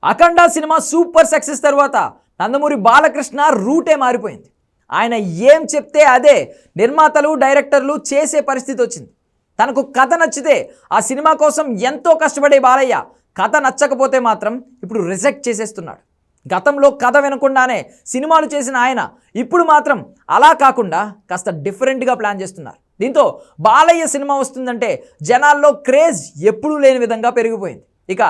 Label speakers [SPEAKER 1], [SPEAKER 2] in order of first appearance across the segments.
[SPEAKER 1] అఖండ cinema super success తర్వాత నందమూరి బాలకృష్ణ రూటే మారిపోయింది. ఆయన ఏం చెప్తే అదే నిర్మాతలు డైరెక్టర్లు చేసే పరిస్థితి వచ్చింది. తనకు కథ నచ్చితే ఆ సినిమా కోసం ఎంతో కష్టపడే బాలయ్య కథ నచ్చకపోతే మాత్రం ఇప్పుడు రిజెక్ట్ చేసేస్తున్నాడు. గతంలో కథ వినకుండానే సినిమాలు చేసిన ఆయన ఇప్పుడు మాత్రం అలా కాకుండా కాస్త డిఫరెంట్గా ప్లాన్ చేస్తున్నారు. దీంతో బాలయ్య సినిమా వస్తుందంటే జనాల్లో క్రేజ్ ఎప్పుడూ లేని విధంగా పెరిగిపోయింది. ఇక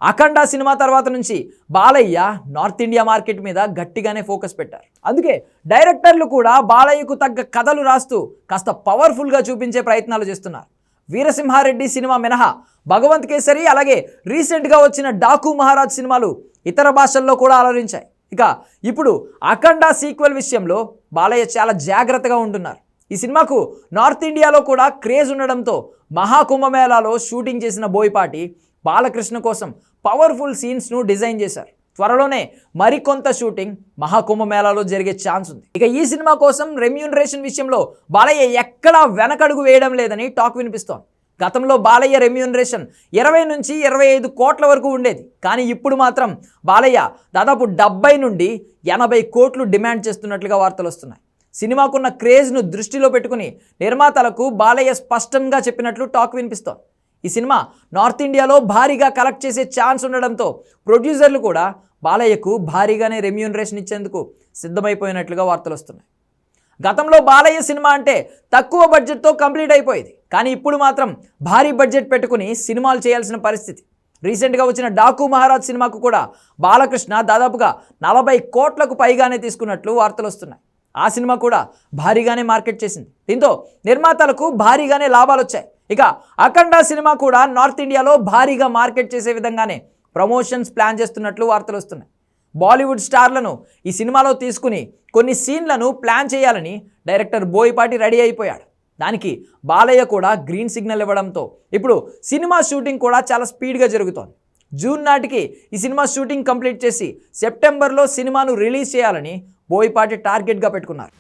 [SPEAKER 1] అఖండ సినిమా తర్వాత నుంచి బాలయ్య నార్త్ ఇండియా మార్కెట్ మీద గట్టిగానే ఫోకస్ పెట్టారు. అందుకే డైరెక్టర్లు కూడా బాలయ్యకు తగ్గ కథలు రాస్తూ కాస్త పవర్ఫుల్గా చూపించే ప్రయత్నాలు చేస్తున్నారు. వీరసింహారెడ్డి సినిమా మినహా భగవంత్ కేసరి అలాగే రీసెంట్గా వచ్చిన డాకు మహారాజ్ సినిమాలు ఇతర భాషల్లో కూడా అలరించాయి. ఇక ఇప్పుడు అఖండ సీక్వెల్ విషయంలో బాలయ్య చాలా జాగ్రత్తగా ఉంటున్నారు. ఈ సినిమాకు నార్త్ ఇండియాలో కూడా క్రేజ్ ఉండడంతో మహాకుంభమేళాలో షూటింగ్ చేసిన బోయపాటి బాలకృష్ణ కోసం పవర్ఫుల్ సీన్స్ను డిజైన్ చేశారు. త్వరలోనే మరికొంత షూటింగ్ మహాకుంభమేళాలో జరిగే ఛాన్స్ ఉంది. ఇక ఈ సినిమా కోసం రెమ్యూనరేషన్ విషయంలో బాలయ్య ఎక్కడా వెనకడుగు వేయడం లేదని టాక్ వినిపిస్తోంది. గతంలో బాలయ్య రెమ్యూనరేషన్ 20 నుంచి 25 కోట్ల వరకు ఉండేది. కానీ ఇప్పుడు మాత్రం బాలయ్య దాదాపు 70 నుండి 80 కోట్లు డిమాండ్ చేస్తున్నట్లుగా వార్తలు వస్తున్నాయి. సినిమాకున్న క్రేజ్ను దృష్టిలో పెట్టుకుని నిర్మాతలకు బాలయ్య స్పష్టంగా చెప్పినట్లు టాక్ వినిపిస్తోంది. ఈ సినిమా నార్త్ ఇండియాలో భారీగా కలెక్ట్ చేసే ఛాన్స్ ఉండడంతో ప్రొడ్యూసర్లు కూడా బాలయ్యకు భారీగానే రెమ్యూనరేషన్ ఇచ్చేందుకు సిద్ధమైపోయినట్లుగా వార్తలు వస్తున్నాయి. గతంలో బాలయ్య సినిమా అంటే తక్కువ బడ్జెట్తో కంప్లీట్ అయిపోయేది. కానీ ఇప్పుడు మాత్రం భారీ బడ్జెట్ పెట్టుకుని సినిమాలు చేయాల్సిన పరిస్థితి. రీసెంట్గా వచ్చిన డాకు మహారాజ్ సినిమాకు కూడా బాలకృష్ణ దాదాపుగా 40 కోట్లకు పైగానే తీసుకున్నట్లు వార్తలు వస్తున్నాయి. ఆ సినిమా కూడా భారీగానే మార్కెట్ చేసింది. దీంతో నిర్మాతలకు భారీగానే లాభాలు వచ్చాయి. ఇక అఖండ సినిమా కూడా నార్త్ ఇండియాలో భారీగా మార్కెట్ చేసే విధంగానే ప్రమోషన్స్ ప్లాన్ చేస్తున్నట్లు వార్తలు వస్తున్నాయి. బాలీవుడ్ స్టార్లను ఈ సినిమాలో తీసుకుని కొన్ని సీన్లను ప్లాన్ చేయాలని డైరెక్టర్ బోయపాటి రెడీ అయిపోయాడు. దానికి బాలయ్య కూడా గ్రీన్ సిగ్నల్ ఇవ్వడంతో ఇప్పుడు సినిమా షూటింగ్ కూడా చాలా స్పీడ్గా జరుగుతోంది. జూన్ నాటికి ఈ సినిమా షూటింగ్ కంప్లీట్ చేసి సెప్టెంబర్లో సినిమాను రిలీజ్ చేయాలని బోయపాటి టార్గెట్గా పెట్టుకున్నారు.